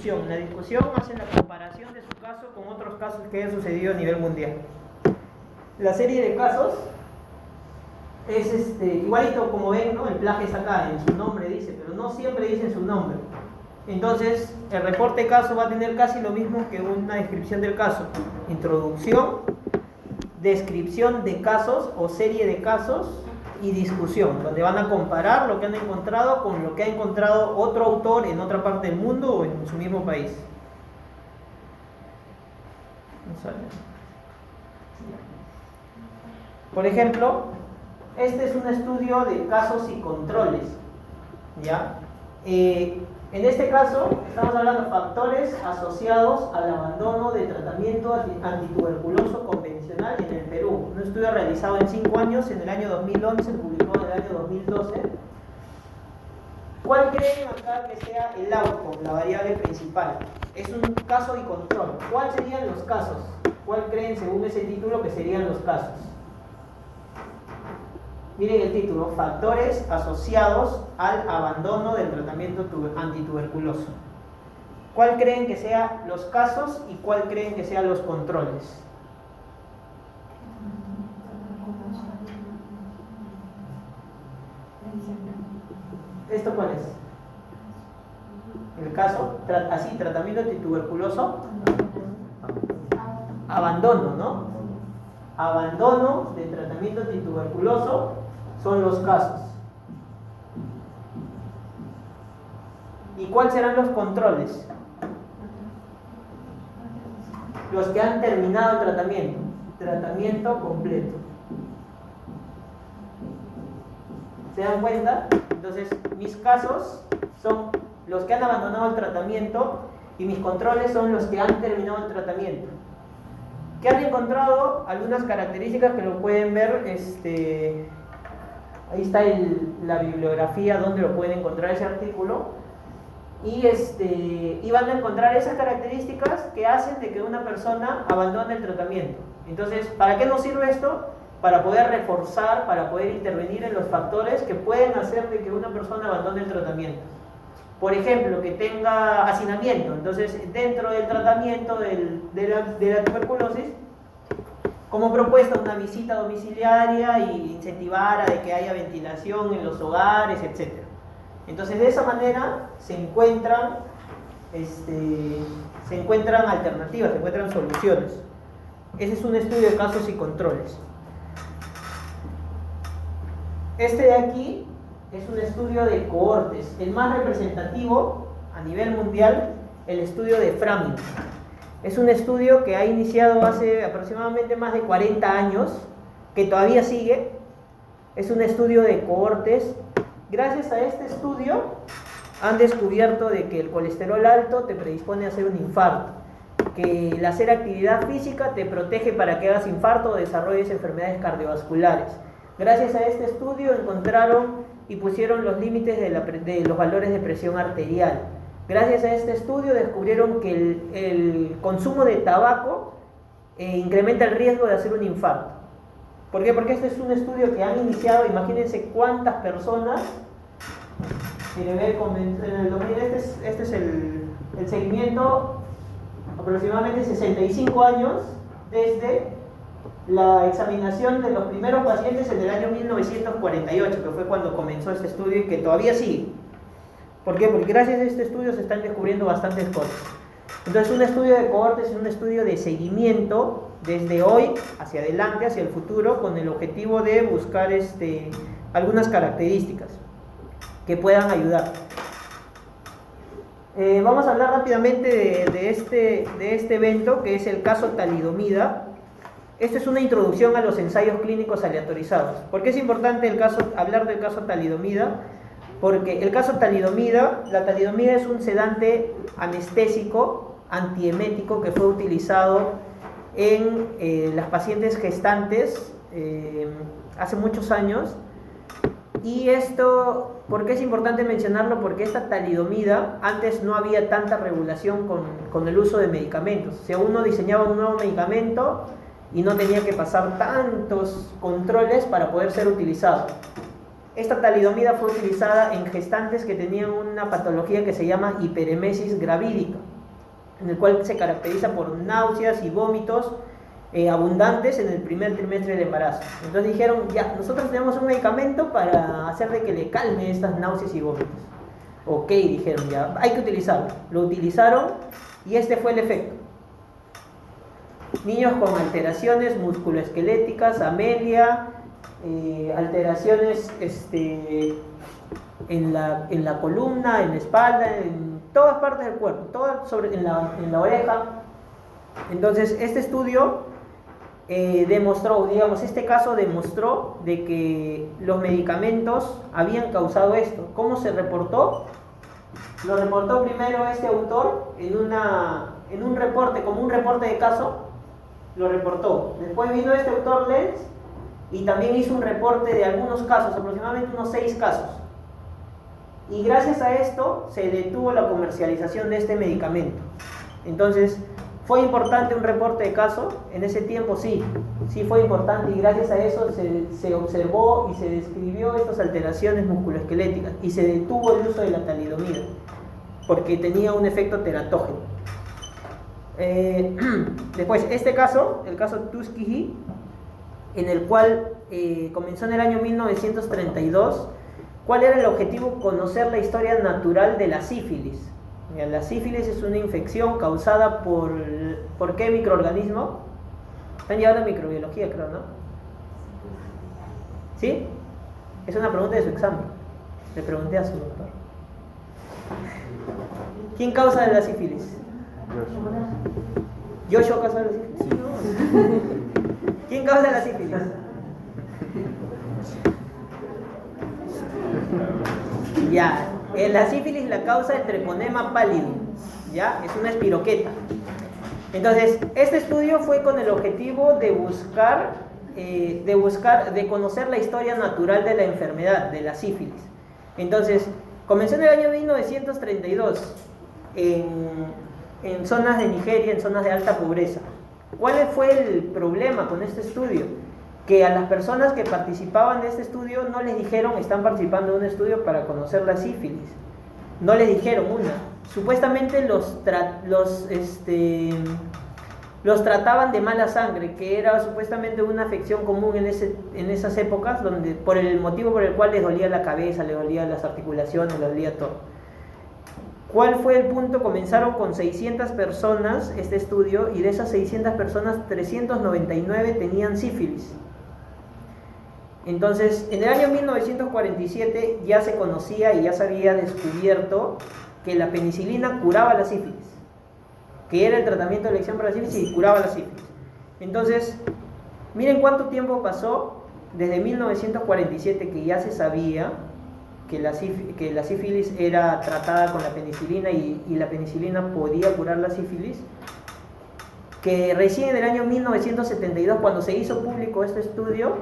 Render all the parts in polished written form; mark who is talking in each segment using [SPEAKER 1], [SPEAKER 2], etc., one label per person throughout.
[SPEAKER 1] discusión. En la discusión hacen la comparación de su caso con otros casos que hayan sucedido a nivel mundial. La serie de casos es igualito como ven, ¿no? El plagio es acá, en su nombre dice, pero no siempre dice en su nombre. Entonces, el reporte de caso va a tener casi lo mismo que una descripción del caso. Introducción, descripción de casos o serie de casos y discusión, donde van a comparar lo que han encontrado con lo que ha encontrado otro autor en otra parte del mundo o en su mismo país. Por ejemplo, este es un estudio de casos y controles, ¿ya? En este caso, estamos hablando de factores asociados al abandono de tratamiento antituberculoso convencional en el Perú. Un estudio realizado en 5 años, en el año 2011, publicado en el año 2012. ¿Cuál creen acá que sea el outcome, la variable principal? Es un caso y control. ¿Cuáles serían los casos? ¿Cuál creen, según ese título, que serían los casos? Miren el título, factores asociados al abandono del tratamiento antituberculoso. ¿Cuál creen que sean los casos y cuál creen que sean los controles? ¿Esto cuál es? El caso, así, tratamiento antituberculoso. Abandono, ¿no? Abandono del tratamiento antituberculoso son los casos. ¿Y cuáles serán los controles? Los que han terminado el tratamiento completo. ¿Se dan cuenta? Entonces, mis casos son los que han abandonado el tratamiento y mis controles son los que han terminado el tratamiento. Que han encontrado algunas características que lo pueden ver, ahí está la bibliografía donde lo pueden encontrar ese artículo, y van a encontrar esas características que hacen de que una persona abandone el tratamiento. Entonces, ¿para qué nos sirve esto? Para poder reforzar, para poder intervenir en los factores que pueden hacer de que una persona abandone el tratamiento. Por ejemplo, que tenga hacinamiento. Entonces, dentro del tratamiento de la tuberculosis, como propuesta una visita domiciliaria y incentivar a de que haya ventilación en los hogares, etc. Entonces, de esa manera se encuentran alternativas, se encuentran soluciones. Ese es un estudio de casos y controles. Este de aquí es un estudio de cohortes, el más representativo a nivel mundial, el estudio de Framing. Es un estudio que ha iniciado hace aproximadamente más de 40 años, que todavía sigue. Es un estudio de cohortes. Gracias a este estudio han descubierto de que el colesterol alto te predispone a hacer un infarto, que el hacer actividad física te protege para que hagas infarto o desarrolles enfermedades cardiovasculares. Gracias a este estudio encontraron y pusieron los límites de los valores de presión arterial. Gracias a este estudio descubrieron que el consumo de tabaco incrementa el riesgo de hacer un infarto. ¿Por qué? Porque este es un estudio que han iniciado, imagínense cuántas personas, este es el seguimiento, aproximadamente 65 años desde la examinación de los primeros pacientes en el año 1948, que fue cuando comenzó este estudio y que todavía sigue. ¿Por qué? Porque gracias a este estudio se están descubriendo bastantes cosas. Entonces, un estudio de cohortes es un estudio de seguimiento desde hoy hacia adelante, hacia el futuro, con el objetivo de buscar algunas características que puedan ayudar. Vamos a hablar rápidamente de este evento, que es el caso talidomida. Esta es una introducción a los ensayos clínicos aleatorizados. ¿Por qué es importante hablar del caso talidomida? Porque el caso talidomida, la talidomida es un sedante anestésico, antiemético, que fue utilizado en las pacientes gestantes hace muchos años. Y esto, ¿por qué es importante mencionarlo? Porque esta talidomida, antes no había tanta regulación con el uso de medicamentos. O sea, uno diseñaba un nuevo medicamento y no tenía que pasar tantos controles para poder ser utilizado. Esta talidomida fue utilizada en gestantes que tenían una patología que se llama hiperemesis gravídica. en el cual se caracteriza por náuseas y vómitos abundantes en el primer trimestre del embarazo. Entonces dijeron, ya, nosotros tenemos un medicamento para hacer de que le calme estas náuseas y vómitos. Ok, dijeron, ya, hay que utilizarlo. Lo utilizaron y este fue el efecto. Niños con alteraciones musculoesqueléticas, amelia, alteraciones en la columna, en la espalda, en todas partes del cuerpo, en la oreja. Entonces, este estudio demostró, digamos, este caso demostró de que los medicamentos habían causado esto. ¿Cómo se reportó? Lo reportó primero este autor en un reporte, como un reporte de caso, lo reportó. Después vino este autor Lenz y también hizo un reporte de algunos casos, aproximadamente unos 6 casos. Y gracias a esto se detuvo la comercialización de este medicamento. Entonces, ¿fue importante un reporte de caso? En ese tiempo sí fue importante, y gracias a eso se observó y se describió estas alteraciones musculoesqueléticas y se detuvo el uso de la talidomida porque tenía un efecto teratógeno. Después, este caso, el caso Tuskegee, en el cual comenzó en el año 1932. ¿Cuál era el objetivo? Conocer la historia natural de la sífilis. La sífilis es una infección causada ¿por qué microorganismo? Están llevando a microbiología, creo, ¿no? ¿Sí? Es una pregunta de su examen. Le pregunté a su doctor. ¿Quién causa la sífilis? ¿Joshua causa la sífilis? Sí. ¿Quién causa la sífilis? Ya, la sífilis la causa el Treponema pallidum, ya, es una espiroqueta. Entonces, este estudio fue con el objetivo de conocer la historia natural de la enfermedad, de la sífilis. Entonces, comenzó en el año 1932 en zonas de Nigeria, en zonas de alta pobreza. ¿Cuál fue el problema con este estudio? Que a las personas que participaban de este estudio no les dijeron, están participando de un estudio para conocer la sífilis. No les dijeron una. Supuestamente los trataban de mala sangre, que era supuestamente una afección común en esas épocas, por el motivo por el cual les dolía la cabeza, les dolían las articulaciones, les dolía todo. ¿Cuál fue el punto? Comenzaron con 600 personas este estudio, y de esas 600 personas, 399 tenían sífilis. Entonces, en el año 1947 ya se conocía y ya se había descubierto que la penicilina curaba la sífilis, que era el tratamiento de elección para la sífilis y curaba la sífilis. Entonces, miren cuánto tiempo pasó desde 1947 que ya se sabía que la sífilis era tratada con la penicilina y la penicilina podía curar la sífilis, que recién en el año 1972, cuando se hizo público este estudio,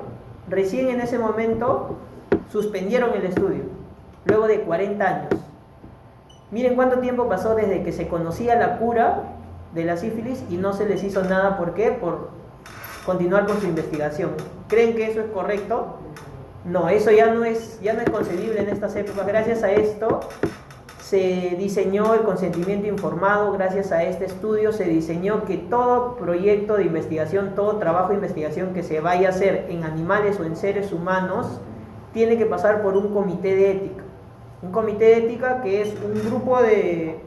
[SPEAKER 1] recién en ese momento suspendieron el estudio, luego de 40 años. Miren cuánto tiempo pasó desde que se conocía la cura de la sífilis y no se les hizo nada. ¿Por qué? Por continuar con su investigación. ¿Creen que eso es correcto? No, eso ya no es concebible en estas épocas. Gracias a esto se diseñó el consentimiento informado. Gracias a este estudio se diseñó que todo proyecto de investigación, todo trabajo de investigación que se vaya a hacer en animales o en seres humanos, tiene que pasar por un comité de ética. Un comité de ética que es un grupo de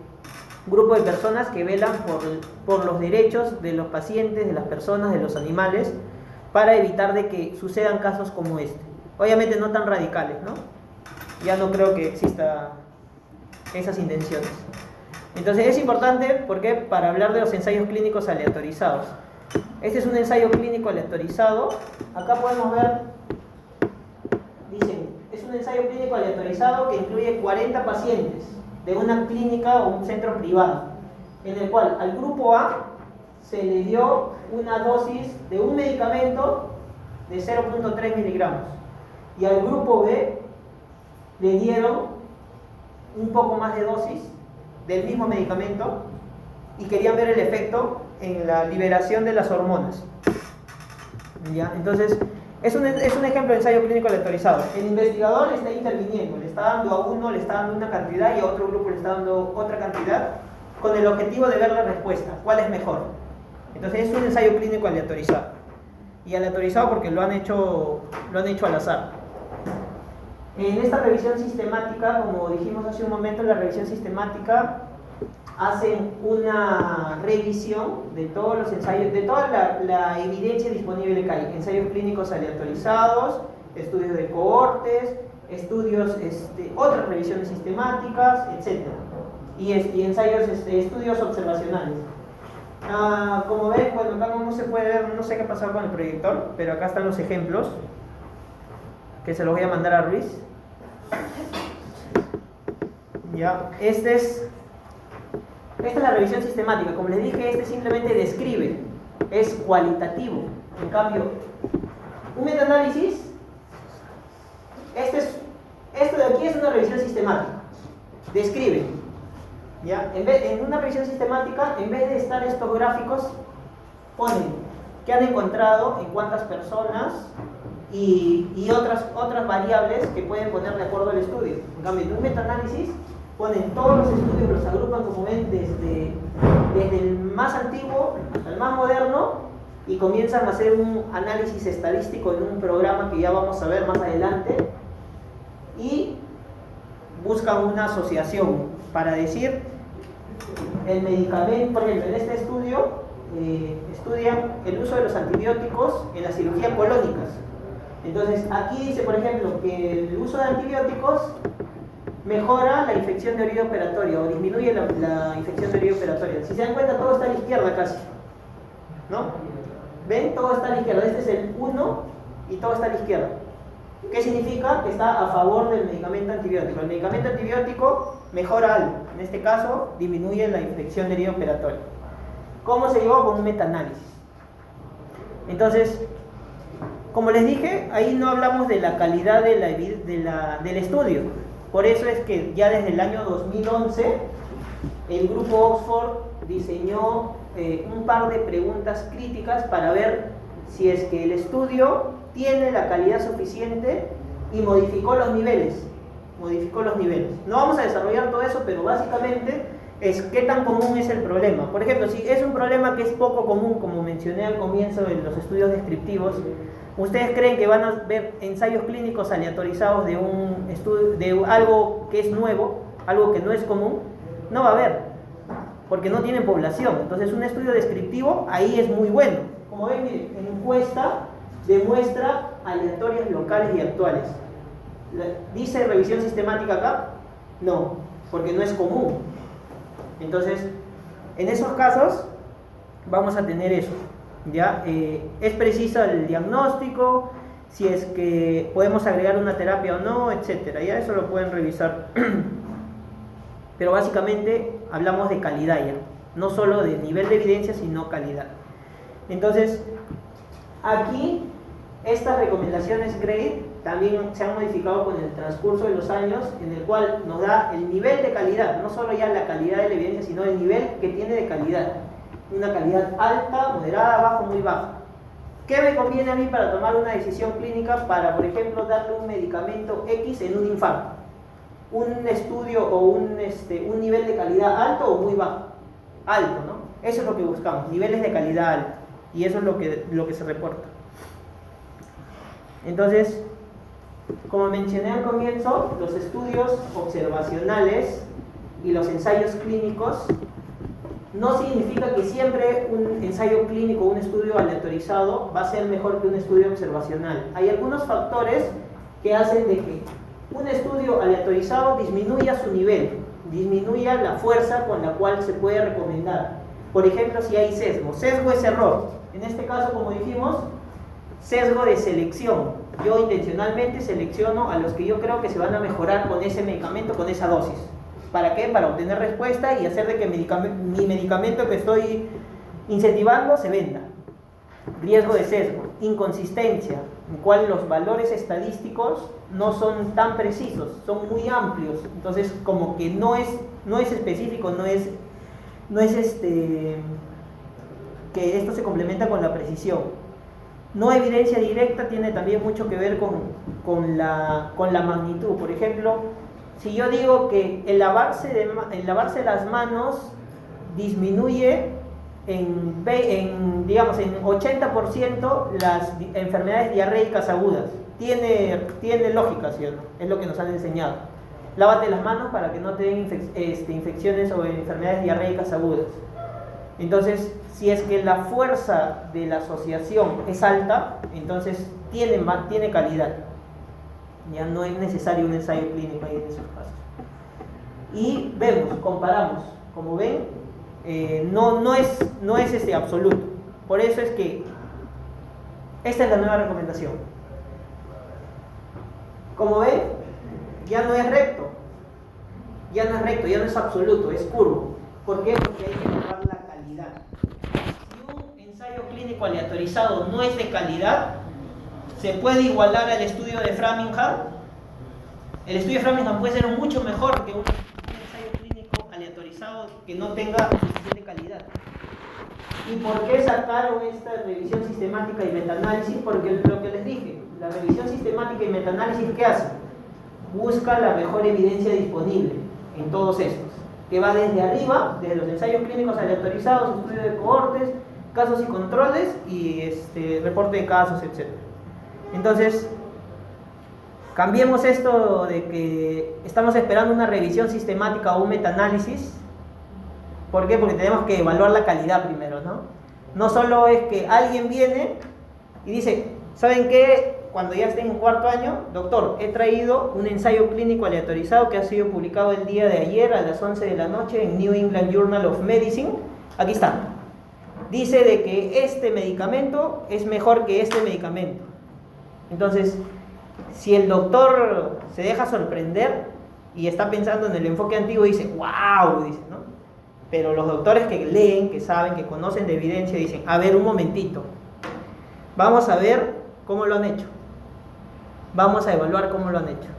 [SPEAKER 1] personas que velan por los derechos de los pacientes, de las personas, de los animales, para evitar de que sucedan casos como este. Obviamente no tan radicales, ¿no? Ya no creo que exista esas intenciones. Entonces es importante porque para hablar de los ensayos clínicos aleatorizados. Este es un ensayo clínico aleatorizado. Acá podemos ver, dicen, es un ensayo clínico aleatorizado que incluye 40 pacientes de una clínica o un centro privado, en el cual al grupo A se le dio una dosis de un medicamento de 0.3 miligramos y al grupo B le dieron un poco más de dosis del mismo medicamento y querían ver el efecto en la liberación de las hormonas. ¿Ya? Entonces, es un ejemplo de ensayo clínico aleatorizado. El investigador está interviniendo, le está dando a uno, le está dando una cantidad y a otro grupo le está dando otra cantidad con el objetivo de ver la respuesta, cuál es mejor. Entonces es un ensayo clínico aleatorizado. Y aleatorizado porque lo han hecho al azar. En esta revisión sistemática, como dijimos hace un momento, la revisión sistemática hacen una revisión de todos los ensayos, de toda la evidencia disponible que hay, ensayos clínicos aleatorizados, estudios de cohortes, estudios, otras revisiones sistemáticas, etc. Y ensayos, estudios observacionales. Como ven, bueno, acá no se puede ver, no sé qué pasó con el proyector, pero acá están los ejemplos, que se los voy a mandar a Ruiz. Ya, esta es la revisión sistemática. Como les dije, simplemente describe, es cualitativo. En cambio, un metaanálisis, esto de aquí es una revisión sistemática, describe. ¿Ya? En una revisión sistemática, en vez de estar estos gráficos, ponen qué han encontrado, en cuántas personas y otras variables que pueden poner de acuerdo al estudio. En cambio, en un metaanálisis, ponen todos los estudios, los agrupan, como ven, desde el más antiguo hasta el más moderno, y comienzan a hacer un análisis estadístico en un programa que ya vamos a ver más adelante, y buscan una asociación para decir el medicamento. Por ejemplo, en este estudio estudian el uso de los antibióticos en la cirugía colónicas. Entonces aquí dice, por ejemplo, que el uso de antibióticos mejora la infección de oído operatoria o disminuye la infección de oído operatoria. Si se dan cuenta, todo está a la izquierda casi, ¿no? ¿Ven? Todo está a la izquierda. Este es el 1 y todo está a la izquierda. ¿Qué significa? Que está a favor del medicamento antibiótico. El medicamento antibiótico mejora algo. En este caso, disminuye la infección de oído operatoria. ¿Cómo se llevó? Con un metaanálisis. Entonces, como les dije, ahí no hablamos de la calidad del estudio. Por eso es que ya desde el año 2011 el grupo Oxford diseñó un par de preguntas críticas para ver si es que el estudio tiene la calidad suficiente, y modificó los niveles. No vamos a desarrollar todo eso, pero básicamente es qué tan común es el problema. Por ejemplo, si es un problema que es poco común, como mencioné al comienzo en los estudios descriptivos, ¿ustedes creen que van a ver ensayos clínicos aleatorizados de un estudio, de algo que es nuevo, algo que no es común? No va a haber, porque no tienen población. Entonces un estudio descriptivo ahí es muy bueno. Como ven, miren, en encuesta demuestra aleatorias locales y actuales. ¿Dice revisión sistemática acá? No, porque no es común. Entonces, en esos casos vamos a tener eso. ¿Ya? Es preciso el diagnóstico, si es que podemos agregar una terapia o no, etcétera. Ya eso lo pueden revisar. Pero básicamente hablamos de calidad ya, no solo de nivel de evidencia, sino calidad. Entonces, aquí estas recomendaciones GRADE también se han modificado con el transcurso de los años, en el cual nos da el nivel de calidad, no solo ya la calidad de la evidencia, sino el nivel que tiene de calidad. Una calidad alta, moderada, bajo, muy baja. ¿Qué me conviene a mí para tomar una decisión clínica para, por ejemplo, darle un medicamento X en un infarto? ¿Un estudio o un nivel de calidad alto o muy bajo? Alto, ¿no? Eso es lo que buscamos, niveles de calidad alta. Y eso es lo que se reporta. Entonces, como mencioné al comienzo, los estudios observacionales y los ensayos clínicos no significa que siempre un ensayo clínico o un estudio aleatorizado va a ser mejor que un estudio observacional. Hay algunos factores que hacen de que un estudio aleatorizado disminuya su nivel, disminuya la fuerza con la cual se puede recomendar. Por ejemplo, si hay sesgo. Sesgo es error. En este caso, como dijimos, sesgo de selección. Yo intencionalmente selecciono a los que yo creo que se van a mejorar con ese medicamento, con esa dosis. ¿Para qué? Para obtener respuesta y hacer de que mi medicamento que estoy incentivando se venda. Riesgo de sesgo. Inconsistencia, en cual los valores estadísticos no son tan precisos, son muy amplios. Entonces, como que no es específico, no es que esto se complementa con la precisión. No evidencia directa tiene también mucho que ver con la magnitud. Por ejemplo, si yo digo que el lavarse las manos disminuye digamos, en 80% las enfermedades diarreicas agudas. Tiene lógica, ¿sí o no? Es lo que nos han enseñado. Lávate las manos para que no te den infecciones o enfermedades diarreicas agudas. Entonces, si es que la fuerza de la asociación es alta, entonces tiene calidad. Ya no es necesario un ensayo clínico ahí en esos casos. Y vemos, comparamos. Como ven, no es absoluto. Por eso es que esta es la nueva recomendación. Como ven, ya no es recto, ya no es absoluto, es curvo. ¿Por qué? Porque hay que mejorar la calidad. Si un ensayo clínico aleatorizado no es de calidad, ¿se puede igualar al estudio de Framingham? El estudio de Framingham puede ser mucho mejor que un ensayo clínico aleatorizado que no tenga suficiente calidad. ¿Y por qué sacaron esta revisión sistemática y metaanálisis? Porque lo que les dije, la revisión sistemática y metaanálisis, ¿qué hace? Busca la mejor evidencia disponible en todos estos, que va desde arriba, desde los ensayos clínicos aleatorizados, estudio de cohortes, casos y controles y reporte de casos, etc. Entonces, cambiemos esto de que estamos esperando una revisión sistemática o un metaanálisis. ¿Por qué? Porque tenemos que evaluar la calidad primero, ¿no? No solo es que alguien viene y dice, ¿saben qué? Cuando ya estén en cuarto año, doctor, he traído un ensayo clínico aleatorizado que ha sido publicado el día de ayer a las 11 de la noche en New England Journal of Medicine. Aquí está. Dice de que este medicamento es mejor que este medicamento. Entonces, si el doctor se deja sorprender y está pensando en el enfoque antiguo y dice, ¡wow! Dice, ¿no? Pero los doctores que leen, que saben, que conocen de evidencia, dicen, a ver, un momentito. Vamos a ver cómo lo han hecho. Vamos a evaluar cómo lo han hecho.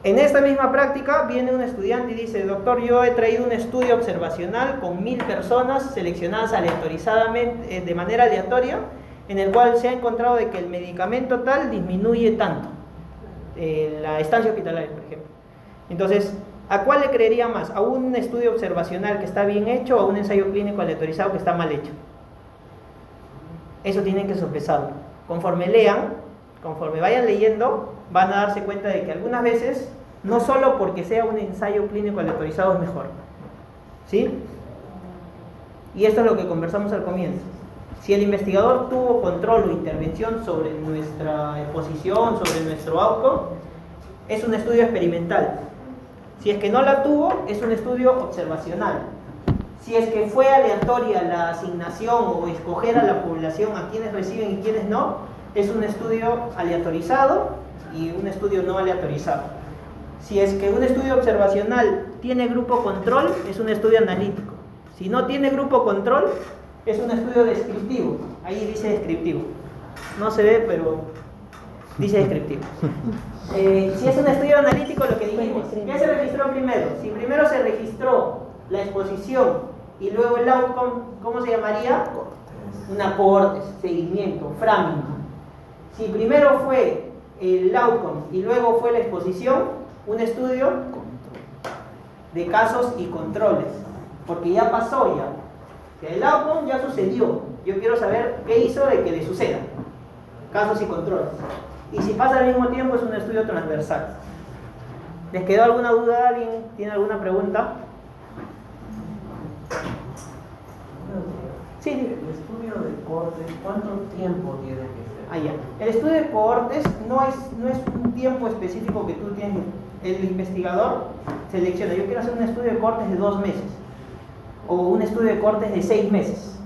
[SPEAKER 1] En esta misma práctica viene un estudiante y dice, doctor, yo he traído un estudio observacional con 1000 personas seleccionadas aleatorizadamente, de manera aleatoria, en el cual se ha encontrado de que el medicamento tal disminuye tanto, la estancia hospitalaria, por ejemplo. Entonces, ¿a cuál le creería más? ¿A un estudio observacional que está bien hecho o a un ensayo clínico aleatorizado que está mal hecho? Eso tienen que sopesarlo. Conforme lean, conforme vayan leyendo, van a darse cuenta de que algunas veces, no solo porque sea un ensayo clínico aleatorizado es mejor. ¿Sí? Y esto es lo que conversamos al comienzo. Si el investigador tuvo control o intervención sobre nuestra exposición, sobre nuestro outcome, es un estudio experimental. Si es que no la tuvo, es un estudio observacional. Si es que fue aleatoria la asignación o escoger a la población a quienes reciben y quienes no, es un estudio aleatorizado y un estudio no aleatorizado. Si es que un estudio observacional tiene grupo control, es un estudio analítico. Si no tiene grupo control, es un estudio descriptivo. Ahí dice descriptivo. No se ve, pero dice descriptivo. Si es un estudio analítico, lo que dijimos, ¿qué se registró primero? Si primero se registró la exposición y luego el outcome, ¿cómo se llamaría? Un aporte, seguimiento, Framingham. Si primero fue el outcome y luego fue la exposición, un estudio de casos y controles, porque ya pasó ya. El outcome ya sucedió. Yo quiero saber qué hizo de que le suceda. Casos y controles. Y si pasa al mismo tiempo, es un estudio transversal. ¿Les quedó alguna duda? ¿Alguien tiene alguna pregunta? Sí,
[SPEAKER 2] el estudio de cohortes, ¿cuánto tiempo tiene que ser?
[SPEAKER 1] Ah, ya. El estudio de cohortes no es un tiempo específico que tú tienes. El investigador selecciona. Yo quiero hacer un estudio de cohortes de 2 meses. O un estudio de cohortes de 6 meses.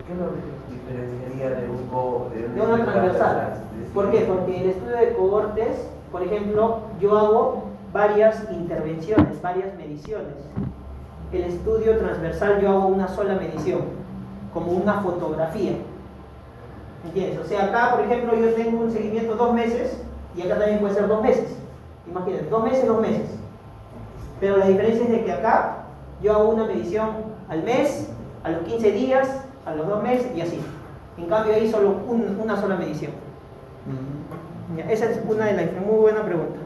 [SPEAKER 2] ¿Qué lo diferenciaría de
[SPEAKER 1] una transversal? ¿Por qué? Porque el estudio de cohortes, por ejemplo, yo hago varias intervenciones, varias mediciones. El estudio transversal yo hago una sola medición, como una fotografía. ¿Entiendes? O sea, acá, por ejemplo, yo tengo un seguimiento 2 meses y acá también puede ser 2 meses. Imagínate, 2 meses, 2 meses. Pero la diferencia es de que acá yo hago una medición al mes, a los 15 días, a los 2 meses y así. En cambio ahí solo una sola medición. Ya, esa es una de las muy buena pregunta.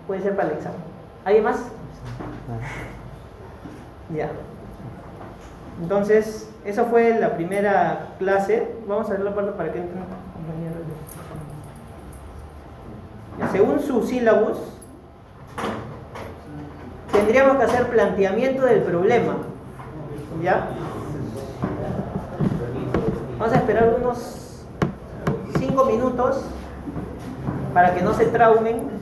[SPEAKER 1] Puede ser para el examen. ¿Alguien más? Ya. Entonces, esa fue la primera clase. Vamos a ver la parte para que entren compañeros. Según su sílabus, tendríamos que hacer planteamiento del problema. ¿Ya? Vamos a esperar unos 5 minutos para que no se traumen.